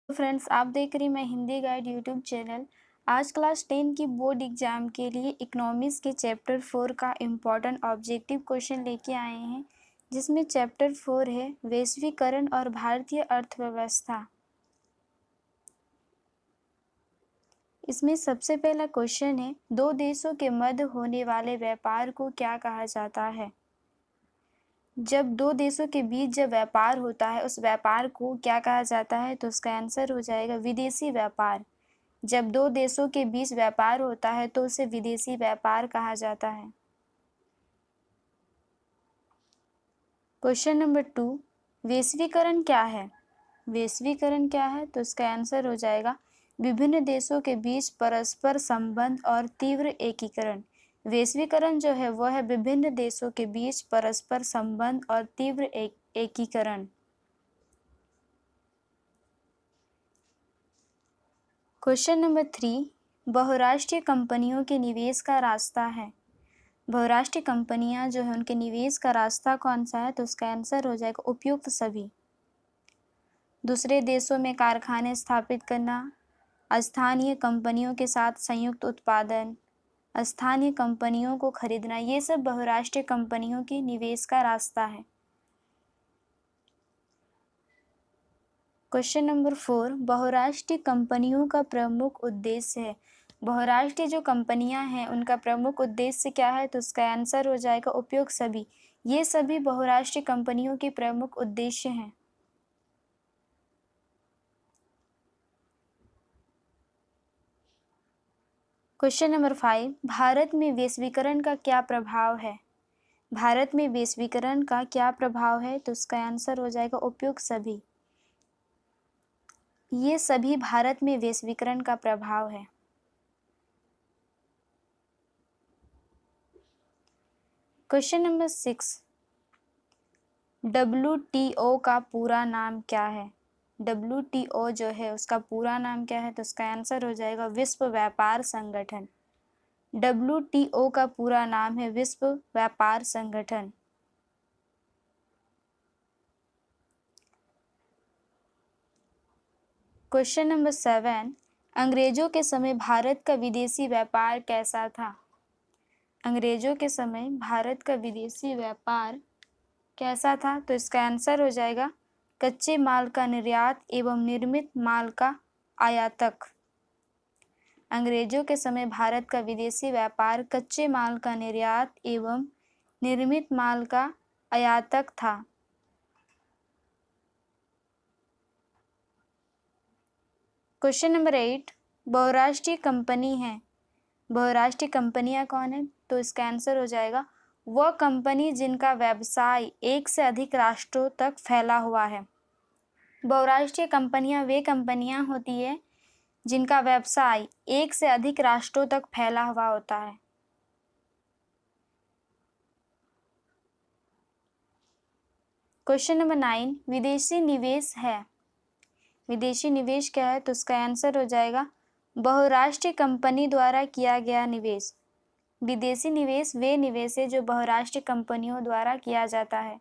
Friends, आप देख रही मैं हिंदी गाइड यूट्यूब चैनल। आज क्लास 10 की बोर्ड एग्जाम के लिए इकोनॉमिक्स के चैप्टर 4 का इम्पॉर्टेंट ऑब्जेक्टिव क्वेश्चन लेके आए हैं, जिसमें चैप्टर 4 है वैश्वीकरण और भारतीय अर्थव्यवस्था। इसमें सबसे पहला क्वेश्चन है, दो देशों के मध्य होने वाले व्यापार को क्या कहा जाता है। जब दो देशों के बीच जब व्यापार होता है, उस व्यापार को क्या कहा जाता है, तो उसका आंसर हो जाएगा विदेशी व्यापार। जब दो देशों के बीच व्यापार होता है तो उसे विदेशी व्यापार कहा जाता है। क्वेश्चन नंबर 2, वैश्वीकरण क्या है। वैश्वीकरण क्या है, तो इसका आंसर हो जाएगा विभिन्न देशों के बीच परस्पर संबंध और तीव्र एकीकरण। वैश्वीकरण जो है वह है विभिन्न देशों के बीच परस्पर संबंध और तीव्र एकीकरण। क्वेश्चन नंबर 3, बहुराष्ट्रीय कंपनियों के निवेश का रास्ता है। बहुराष्ट्रीय कंपनियां जो है उनके निवेश का रास्ता कौन सा है, तो उसका आंसर हो जाएगा उपयुक्त सभी। दूसरे देशों में कारखाने स्थापित करना, स्थानीय कंपनियों के साथ संयुक्त उत्पादन, स्थानीय कंपनियों को खरीदना, ये सब बहुराष्ट्रीय कंपनियों के निवेश का रास्ता है। क्वेश्चन नंबर 4, बहुराष्ट्रीय कंपनियों का प्रमुख उद्देश्य है। बहुराष्ट्रीय जो कंपनियां हैं उनका प्रमुख उद्देश्य क्या है, तो उसका आंसर हो जाएगा उपयुक्त सभी। ये सभी बहुराष्ट्रीय कंपनियों के प्रमुख उद्देश्य हैं। क्वेश्चन नंबर 5, भारत में वैश्वीकरण का क्या प्रभाव है। भारत में वैश्वीकरण का क्या प्रभाव है, तो उसका आंसर हो जाएगा उपयुक्त सभी। ये सभी भारत में वैश्वीकरण का प्रभाव है। क्वेश्चन नंबर 6, WTO का पूरा नाम क्या है। WTO जो है उसका पूरा नाम क्या है, तो उसका आंसर हो जाएगा विश्व व्यापार संगठन। WTO का पूरा नाम है विश्व व्यापार संगठन। क्वेश्चन नंबर 7, अंग्रेजों के समय भारत का विदेशी व्यापार कैसा था। अंग्रेजों के समय भारत का विदेशी व्यापार कैसा था, तो इसका आंसर हो जाएगा कच्चे माल का निर्यात एवं निर्मित माल का आयातक। अंग्रेजों के समय भारत का विदेशी व्यापार कच्चे माल का निर्यात एवं निर्मित माल का आयातक था। क्वेश्चन नंबर 8, बहुराष्ट्रीय कंपनी है। बहुराष्ट्रीय कंपनियां कौन है, तो इसका आंसर हो जाएगा वह कंपनी जिनका व्यवसाय एक से अधिक राष्ट्रों तक फैला हुआ है। बहुराष्ट्रीय कंपनियां वे कंपनियां होती है जिनका व्यवसाय एक से अधिक राष्ट्रों तक फैला हुआ होता है। क्वेश्चन नंबर 9, विदेशी निवेश है। विदेशी निवेश क्या है, तो उसका आंसर हो जाएगा बहुराष्ट्रीय कंपनी द्वारा किया गया निवेश। विदेशी निवेश वे निवेश है जो बहुराष्ट्रीय कंपनियों द्वारा किया जाता है।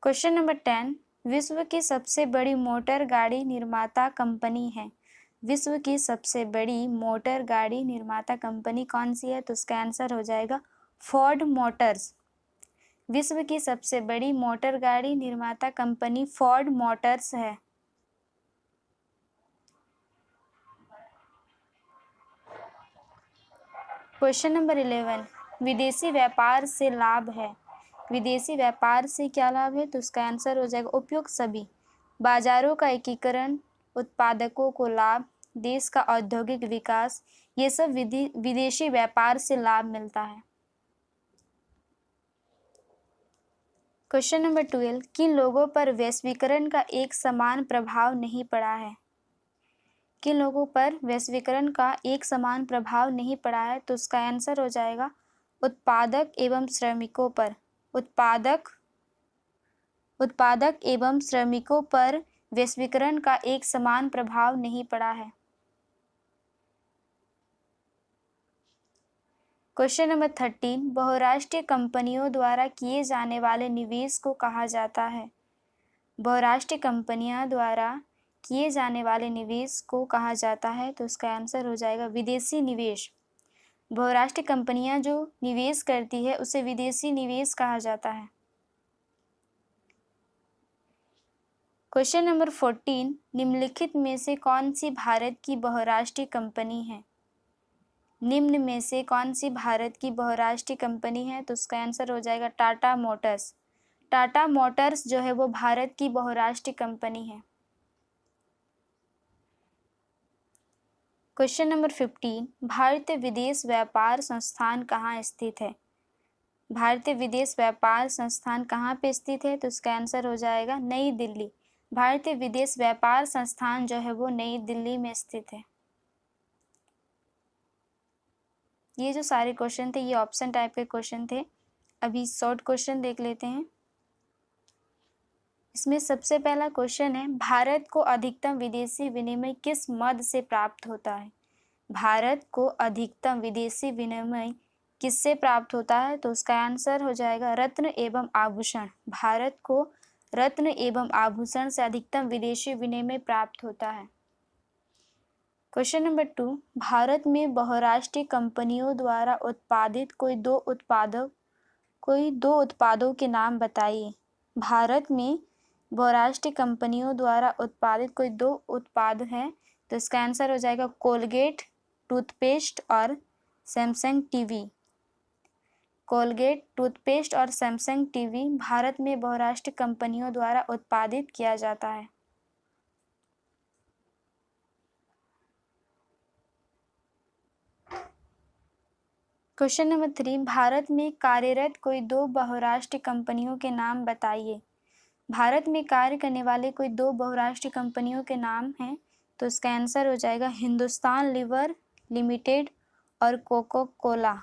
क्वेश्चन नंबर 10, विश्व की सबसे बड़ी मोटर गाड़ी निर्माता कंपनी है। विश्व की सबसे बड़ी मोटर गाड़ी निर्माता कंपनी कौन सी है, तो उसका आंसर हो जाएगा फोर्ड मोटर्स। विश्व की सबसे बड़ी मोटर गाड़ी निर्माता कंपनी फोर्ड मोटर्स है। क्वेश्चन नंबर 11, विदेशी व्यापार से लाभ है। विदेशी व्यापार से क्या लाभ है, तो उसका आंसर हो जाएगा उपयुक्त सभी। बाजारों का एकीकरण, उत्पादकों को लाभ, देश का औद्योगिक विकास, ये सब विदेशी व्यापार से लाभ मिलता है। क्वेश्चन नंबर 12, किन लोगों पर वैश्वीकरण का एक समान प्रभाव नहीं पड़ा है। किन लोगों पर वैश्वीकरण का एक समान प्रभाव नहीं पड़ा है, तो उसका आंसर हो जाएगा उत्पादक एवं श्रमिकों पर। उत्पादक एवं श्रमिकों पर वैश्वीकरण का एक समान प्रभाव नहीं पड़ा है। क्वेश्चन नंबर 13, बहुराष्ट्रीय कंपनियों द्वारा किए जाने वाले निवेश को कहा जाता है। बहुराष्ट्रीय कंपनियां द्वारा किए जाने वाले निवेश को कहा जाता है? तो इसका आंसर हो जाएगा विदेशी निवेश। बहुराष्ट्रीय कंपनियां जो निवेश करती है उसे विदेशी निवेश कहा जाता है। क्वेश्चन नंबर 14, निम्नलिखित में से कौन सी भारत की बहुराष्ट्रीय कंपनी है? निम्न में से कौन सी भारत की बहुराष्ट्रीय कंपनी है? तो उसका आंसर हो जाएगा टाटा मोटर्स। टाटा मोटर्स जो है वो भारत की बहुराष्ट्रीय कंपनी है। क्वेश्चन नंबर 15, भारतीय विदेश व्यापार संस्थान कहाँ स्थित है? भारतीय विदेश व्यापार संस्थान कहाँ पे स्थित है? तो इसका आंसर हो जाएगा नई दिल्ली। भारतीय विदेश व्यापार संस्थान जो है वो नई दिल्ली में स्थित है। ये जो सारे क्वेश्चन थे ये ऑप्शन टाइप के क्वेश्चन थे। अभी शॉर्ट क्वेश्चन देख लेते हैं। इसमें सबसे पहला क्वेश्चन है, भारत को अधिकतम विदेशी विनिमय किस मद से प्राप्त होता है? भारत को अधिकतम विदेशी विनिमय किससे प्राप्त होता है? तो उसका आंसर हो जाएगा रत्न एवं आभूषण। भारत को रत्न एवं आभूषण से अधिकतम विदेशी विनिमय प्राप्त होता है। क्वेश्चन नंबर 2, भारत में बहुराष्ट्रीय कंपनियों द्वारा उत्पादित कोई दो उत्पादों के नाम बताइए। भारत में बहुराष्ट्रीय कंपनियों द्वारा उत्पादित कोई दो उत्पाद हैं, तो इसका आंसर हो जाएगा कोलगेट टूथपेस्ट और सैमसंग टीवी। कोलगेट टूथपेस्ट और सैमसंग टीवी भारत में बहुराष्ट्रीय कंपनियों द्वारा उत्पादित किया जाता है। क्वेश्चन नंबर 3, भारत में कार्यरत कोई दो बहुराष्ट्रीय कंपनियों के नाम बताइए। भारत में कार्य करने वाले कोई दो बहुराष्ट्रीय कंपनियों के नाम हैं, तो इसका आंसर हो जाएगा हिंदुस्तान लीवर लिमिटेड और Coca Cola.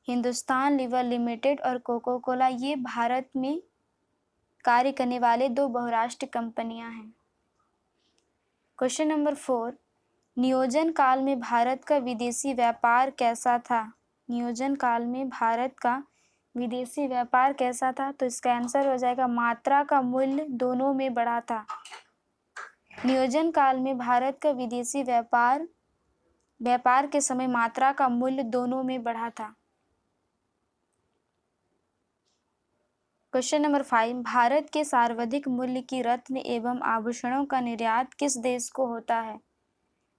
Hindustan Lever Limited और कोको कोला ये भारत में कार्य करने वाले दो बहुराष्ट्रीय कंपनियां हैं। क्वेश्चन नंबर 4, नियोजन काल में भारत का विदेशी व्यापार कैसा था? नियोजन काल में भारत का विदेशी व्यापार कैसा था? तो इसका आंसर हो जाएगा मात्रा का मूल्य दोनों में बढ़ा था। नियोजन काल में भारत का विदेशी व्यापार के समय मात्रा का मूल्य दोनों में बढ़ा था। क्वेश्चन नंबर 5, भारत के सर्वाधिक मूल्य की रत्न एवं आभूषणों का निर्यात किस देश को होता है?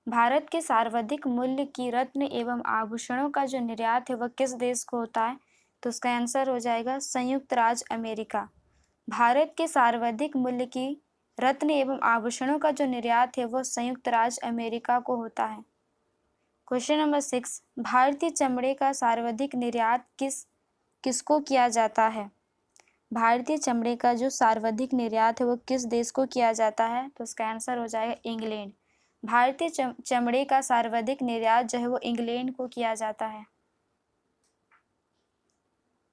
भारत के सर्वाधिक मूल्य की रत्न एवं आभूषणों का जो निर्यात है वह किस देश को होता है? तो उसका आंसर हो जाएगा संयुक्त राज्य अमेरिका। भारत के सर्वाधिक मूल्य की रत्न एवं आभूषणों का जो निर्यात है वह संयुक्त राज्य अमेरिका को होता है। क्वेश्चन नंबर 6, भारतीय चमड़े का सर्वाधिक निर्यात किसको किया जाता है? भारतीय चमड़े का जो सर्वाधिक निर्यात है वो किस देश को किया जाता है? तो उसका आंसर हो जाएगा इंग्लैंड। भारतीय चमड़े का सर्वाधिक निर्यात जो है वो इंग्लैंड को किया जाता है।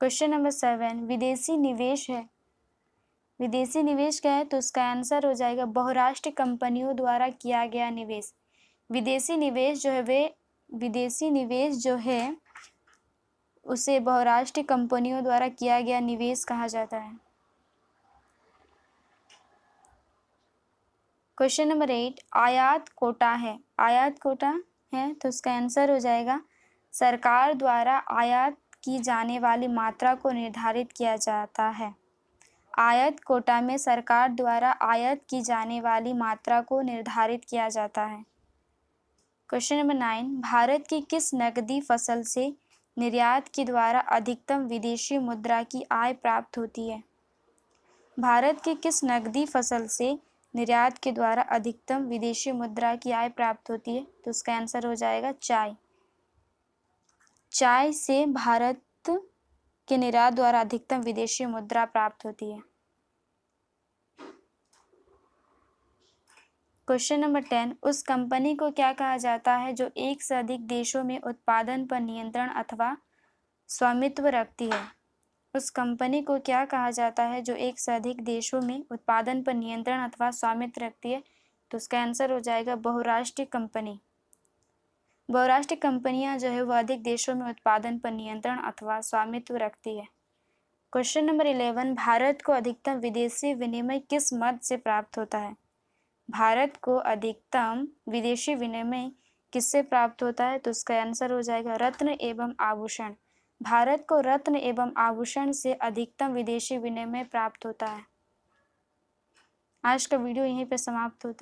क्वेश्चन नंबर 7, विदेशी निवेश है। विदेशी निवेश क्या है? तो उसका आंसर हो जाएगा बहुराष्ट्रीय कंपनियों द्वारा किया गया निवेश। विदेशी निवेश जो है उसे बहुराष्ट्रीय कंपनियों द्वारा किया गया निवेश कहा जाता है। क्वेश्चन नंबर 8, आयात कोटा है। आयात कोटा है तो उसका आंसर हो जाएगा सरकार द्वारा आयात की जाने वाली मात्रा को निर्धारित किया जाता है। आयात कोटा में सरकार द्वारा आयात की जाने वाली मात्रा को निर्धारित किया जाता है। क्वेश्चन नंबर 9, भारत की किस नकदी फसल से निर्यात के द्वारा अधिकतम विदेशी मुद्रा की आय प्राप्त होती है? भारत की किस नकदी फसल से निर्यात के द्वारा अधिकतम विदेशी मुद्रा की आय प्राप्त होती है? तो उसका आंसर हो जाएगा चाय। चाय से भारत के निर्यात द्वारा अधिकतम विदेशी मुद्रा प्राप्त होती है। क्वेश्चन नंबर 10, उस कंपनी को क्या कहा जाता है जो एक से अधिक देशों में उत्पादन पर नियंत्रण अथवा स्वामित्व रखती है? उस कंपनी को क्या कहा जाता है जो एक से अधिक देशों में उत्पादन पर नियंत्रण अथवा स्वामित्व रखती है? तो उसका आंसर हो जाएगा बहुराष्ट्रीय कंपनी। बहुराष्ट्रीय कंपनियां जो है वह अधिक देशों में उत्पादन पर नियंत्रण अथवा स्वामित्व रखती है। क्वेश्चन नंबर 11, भारत को अधिकतम विदेशी विनिमय किस मद से प्राप्त होता है? भारत को अधिकतम विदेशी विनिमय किससे प्राप्त होता है? तो इसका आंसर हो जाएगा रत्न एवं आभूषण। भारत को रत्न एवं आभूषण से अधिकतम विदेशी विनिमय प्राप्त होता है। आज का वीडियो यहीं पे समाप्त होता है।